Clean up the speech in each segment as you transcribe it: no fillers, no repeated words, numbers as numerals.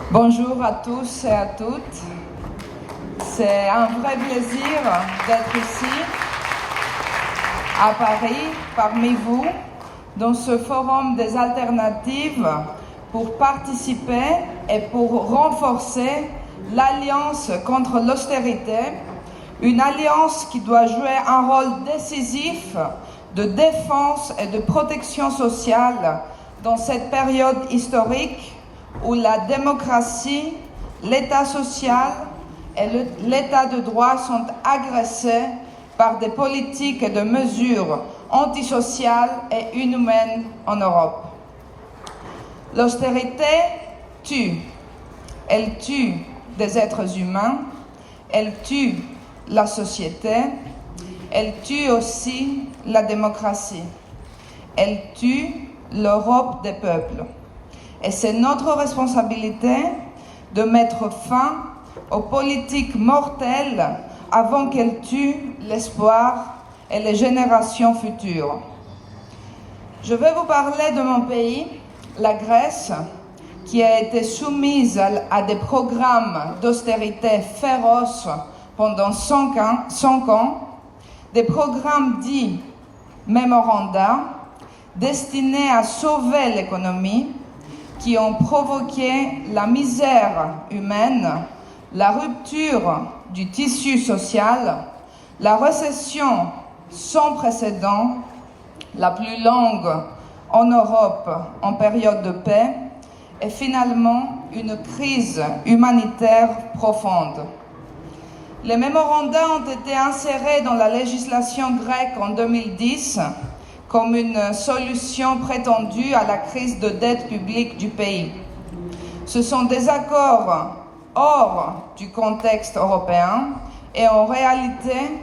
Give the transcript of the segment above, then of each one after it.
Bonjour à tous et à toutes. C'est un vrai plaisir d'être ici, à Paris, parmi vous, dans ce forum des alternatives pour participer et pour renforcer l'Alliance contre l'austérité, une alliance qui doit jouer un rôle décisif de défense et de protection sociale dans cette période historique où la démocratie, l'État social et l'État de droit sont agressés par des politiques et des mesures antisociales et inhumaines en Europe. L'austérité tue. Elle tue des êtres humains, elle tue la société, elle tue aussi la démocratie, elle tue l'Europe des peuples. Et c'est notre responsabilité de mettre fin aux politiques mortelles avant qu'elles tuent l'espoir et les générations futures. Je vais vous parler de mon pays, la Grèce, qui a été soumise à des programmes d'austérité féroces pendant 5 ans, des programmes dits mémoranda, destinés à sauver l'économie, qui ont provoqué la misère humaine, la rupture du tissu social, la récession sans précédent, la plus longue en Europe en période de paix, et finalement une crise humanitaire profonde. Les mémorandums ont été insérés dans la législation grecque en 2010 comme une solution prétendue à la crise de dette publique du pays. Ce sont des accords hors du contexte européen et en réalité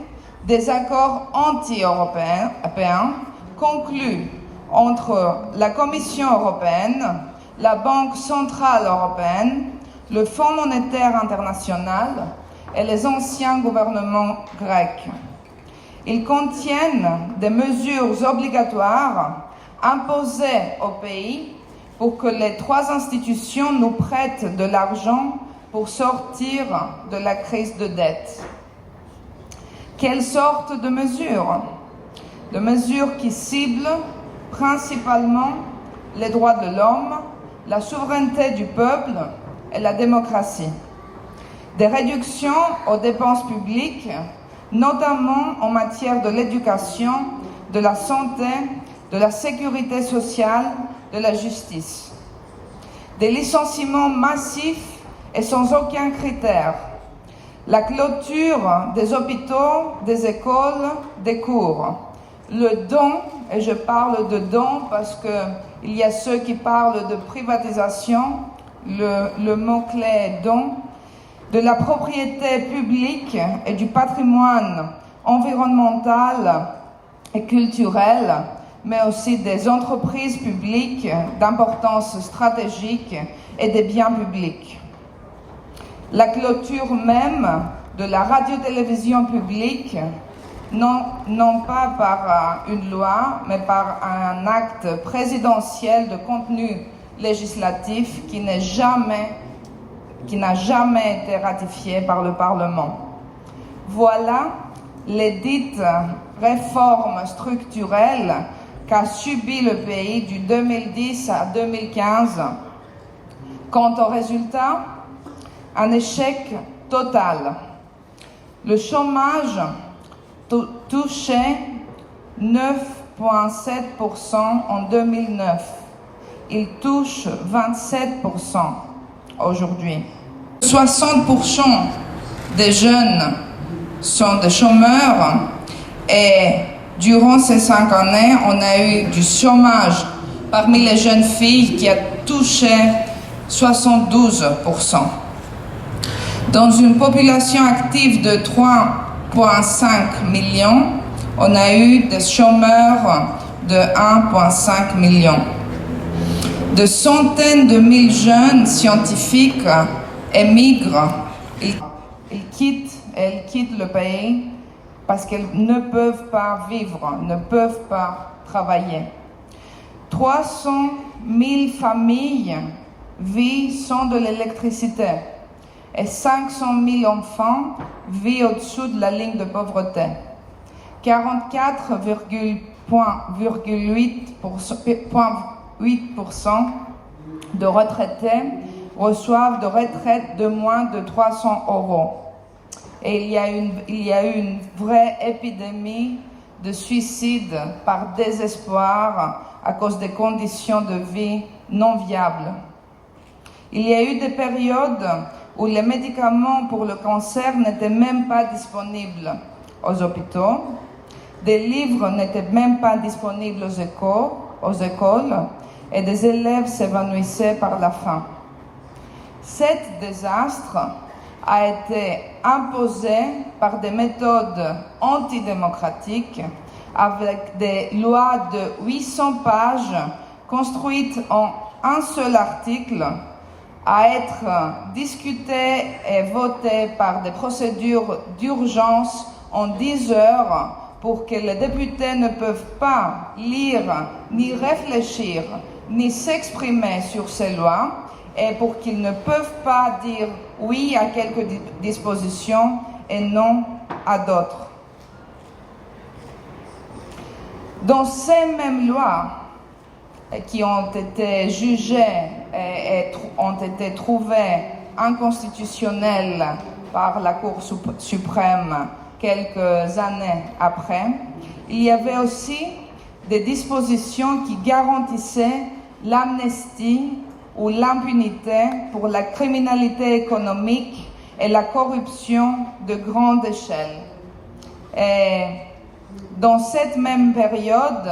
des accords anti-européens conclus entre la Commission européenne, la Banque centrale européenne, le Fonds monétaire international et les anciens gouvernements grecs. Ils contiennent des mesures obligatoires imposées au pays pour que les 3 institutions nous prêtent de l'argent pour sortir de la crise de dette. Quelles sortes de mesures? De mesures qui ciblent principalement les droits de l'homme, la souveraineté du peuple et la démocratie. Des réductions aux dépenses publiques, notamment en matière de l'éducation, de la santé, de la sécurité sociale, de la justice. Des licenciements massifs et sans aucun critère. La clôture des hôpitaux, des écoles, des cours. Le don, et je parle de don parce qu'il y a ceux qui parlent de privatisation, le mot-clé est don, de la propriété publique et du patrimoine environnemental et culturel, mais aussi des entreprises publiques d'importance stratégique et des biens publics. La clôture même de la radio-télévision publique, non pas par une loi, mais par un acte présidentiel de contenu législatif qui n'a jamais été ratifié par le Parlement. Voilà les dites réformes structurelles qu'a subi le pays du 2010 à 2015. Quant au résultat, un échec total. Le chômage touchait 9,7% en 2009. Il touche 27% aujourd'hui. 60% des jeunes sont des chômeurs et durant ces 5 années, on a eu du chômage parmi les jeunes filles qui a touché 72%. Dans une population active de 3,5 millions, on a eu des chômeurs de 1,5 million. De centaines de mille jeunes scientifiques émigrent. Ils quittent le pays parce qu'ils ne peuvent pas vivre, ne peuvent pas travailler. 300 000 familles vivent sans de l'électricité et 500 000 enfants vivent au-dessous de la ligne de pauvreté. 44,8% de retraités reçoivent de retraite de moins de 300 €. Et il y a eu une vraie épidémie de suicide par désespoir à cause des conditions de vie non viables. Il y a eu des périodes où les médicaments pour le cancer n'étaient même pas disponibles aux hôpitaux, des livres n'étaient même pas disponibles aux écoles et des élèves s'évanouissaient par la faim. Cet désastre a été imposé par des méthodes antidémocratiques avec des lois de 800 pages construites en un seul article à être discutées et votées par des procédures d'urgence en 10 heures pour que les députés ne peuvent pas lire, ni réfléchir, ni s'exprimer sur ces lois et pour qu'ils ne peuvent pas dire oui à quelques dispositions et non à d'autres. Dans ces mêmes lois qui ont été jugées et ont été trouvées inconstitutionnelles par la Cour suprême quelques années après, il y avait aussi des dispositions qui garantissaient l'amnistie ou l'impunité pour la criminalité économique et la corruption de grande échelle. Et dans cette même période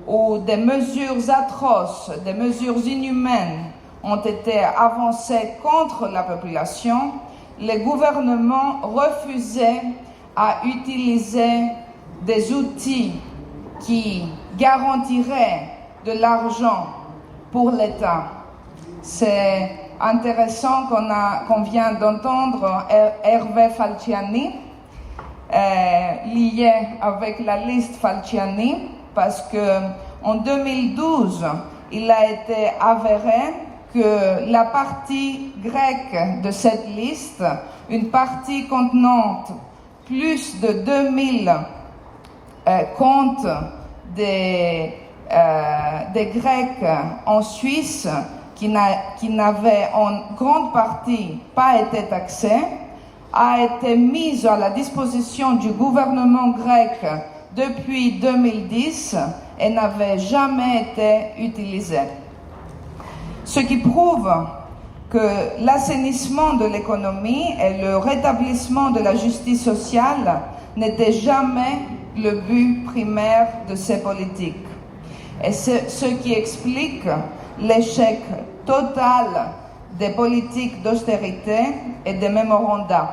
où des mesures atroces, des mesures inhumaines ont été avancées contre la population, les gouvernements refusaient à utiliser des outils qui garantiraient de l'argent pour l'État. C'est intéressant qu'on vient d'entendre Hervé Falciani, lié avec la liste Falciani, parce qu'en 2012, il a été avéré que la partie grecque de cette liste, une partie contenant plus de 2000 comptes des Grecs en Suisse qui n'avaient en grande partie pas été taxés, a été mise à la disposition du gouvernement grec depuis 2010 et n'avait jamais été utilisée. Ce qui prouve que l'assainissement de l'économie et le rétablissement de la justice sociale n'étaient jamais le but primaire de ces politiques. Et c'est ce qui explique l'échec total des politiques d'austérité et des mémorandums.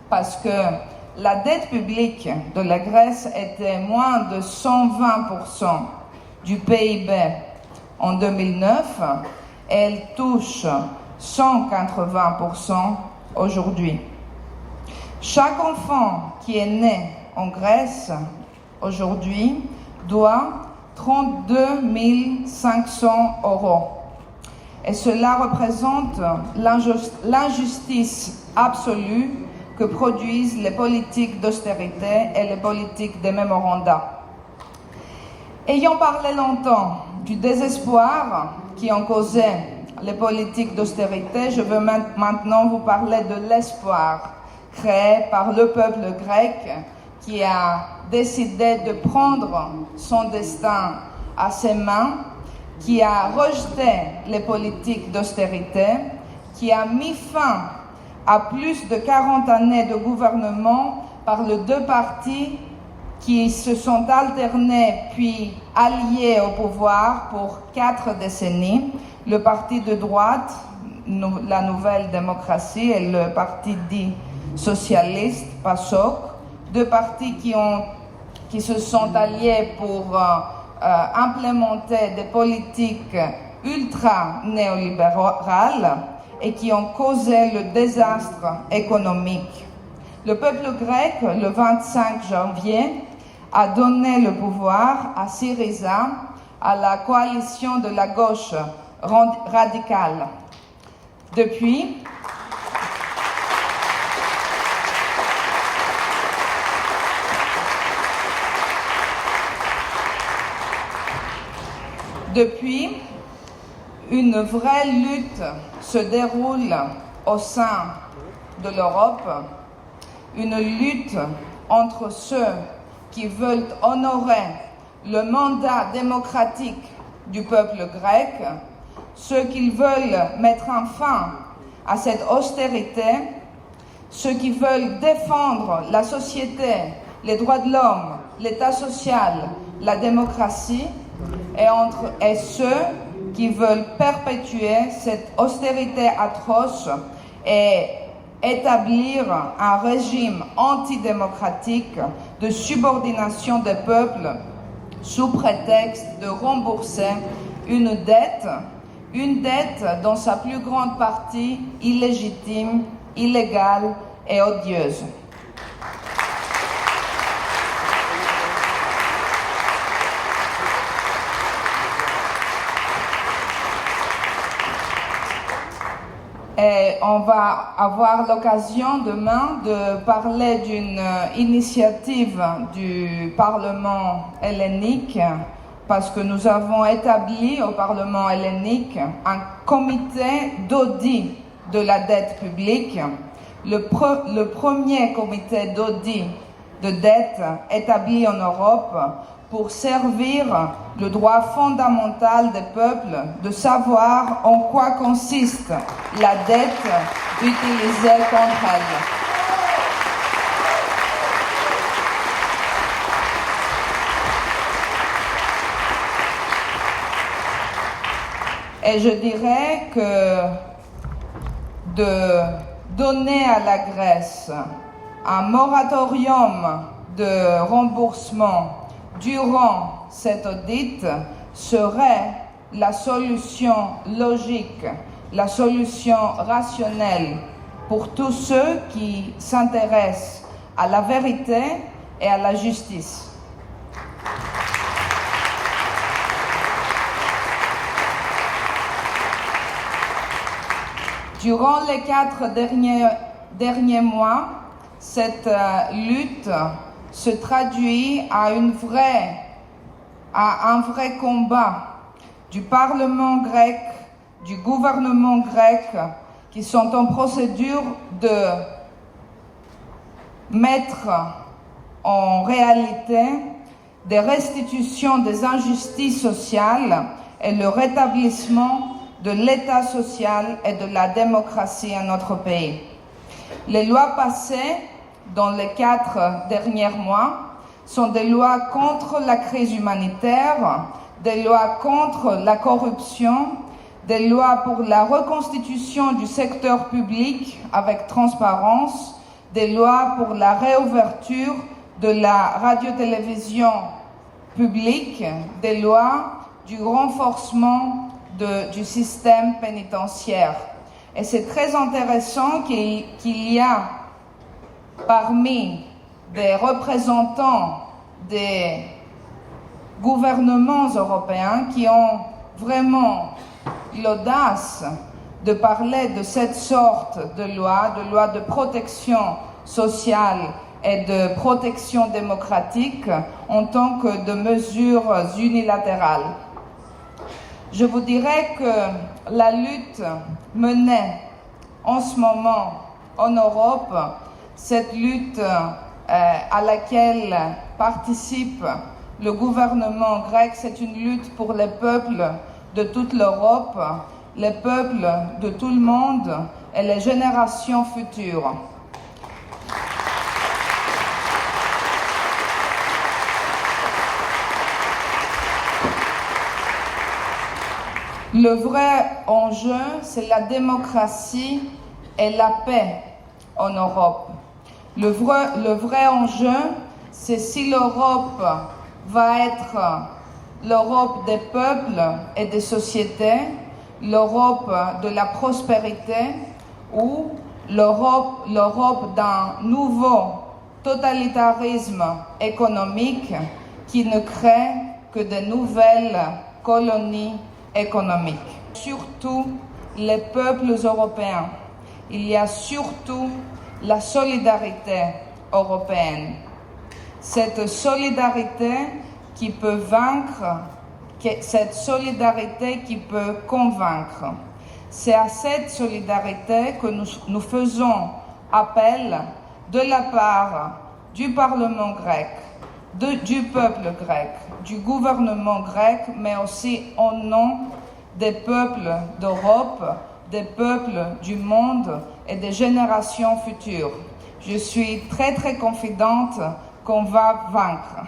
Parce que la dette publique de la Grèce était moins de 120% du PIB en 2009 et elle touche 180% aujourd'hui. Chaque enfant qui est né en Grèce aujourd'hui doit 32 500 €. Et cela représente l'injustice absolue que produisent les politiques d'austérité et les politiques des mémorandums. Ayant parlé longtemps du désespoir qui ont causé les politiques d'austérité, je veux maintenant vous parler de l'espoir créé par le peuple grec qui a décidé de prendre son destin à ses mains, qui a rejeté les politiques d'austérité, qui a mis fin à plus de 40 années de gouvernement par les deux partis qui se sont alternés puis alliés au pouvoir pour 4 décennies, le parti de droite, la Nouvelle Démocratie, et le parti dit socialiste, PASOK, deux partis qui se sont alliés pour implémenter des politiques ultra-néolibérales et qui ont causé le désastre économique. Le peuple grec, le 25 janvier, a donné le pouvoir à Syriza, à la coalition de la gauche radicale, Depuis, une vraie lutte se déroule au sein de l'Europe, une lutte entre ceux qui veulent honorer le mandat démocratique du peuple grec, ceux qui veulent mettre un fin à cette austérité, ceux qui veulent défendre la société, les droits de l'homme, l'État social, la démocratie, et ceux qui veulent perpétuer cette austérité atroce et établir un régime antidémocratique de subordination des peuples sous prétexte de rembourser une dette dans sa plus grande partie illégitime, illégale et odieuse. Et on va avoir l'occasion demain de parler d'une initiative du Parlement hellénique, parce que nous avons établi au Parlement hellénique un comité d'audit de la dette publique, le premier comité d'audit de dette établi en Europe pour servir le droit fondamental des peuples de savoir en quoi consiste la dette utilisée contre elles. Et je dirais que de donner à la Grèce un moratorium de remboursement durant cet audit serait la solution logique, la solution rationnelle pour tous ceux qui s'intéressent à la vérité et à la justice. Durant les 4 derniers mois, cette lutte se traduit à un vrai combat du Parlement grec, du gouvernement grec, qui sont en procédure de mettre en réalité des restitutions des injustices sociales et le rétablissement de l'État social et de la démocratie en notre pays. Les lois passées dans les 4 derniers mois sont des lois contre la crise humanitaire, des lois contre la corruption, des lois pour la reconstitution du secteur public avec transparence, des lois pour la réouverture de la radio-télévision publique, des lois du renforcement du système pénitentiaire. Et c'est très intéressant qu'il y a parmi des représentants des gouvernements européens qui ont vraiment l'audace de parler de cette sorte de loi de protection sociale et de protection démocratique en tant que de mesures unilatérales. Je vous dirais que la lutte menée en ce moment en Europe, cette lutte à laquelle participe le gouvernement grec, c'est une lutte pour les peuples de toute l'Europe, les peuples de tout le monde et les générations futures. Le vrai enjeu, c'est la démocratie et la paix en Europe. Le vrai enjeu, c'est si l'Europe va être l'Europe des peuples et des sociétés, l'Europe de la prospérité ou l'Europe d'un nouveau totalitarisme économique qui ne crée que de nouvelles colonies économiques. Surtout les peuples européens. Il y a surtout la solidarité européenne. Cette solidarité qui peut vaincre, cette solidarité qui peut convaincre. C'est à cette solidarité que nous faisons appel de la part du Parlement grec, du peuple grec, du gouvernement grec, mais aussi au nom des peuples d'Europe, des peuples du monde et des générations futures. Je suis très confidente qu'on va vaincre.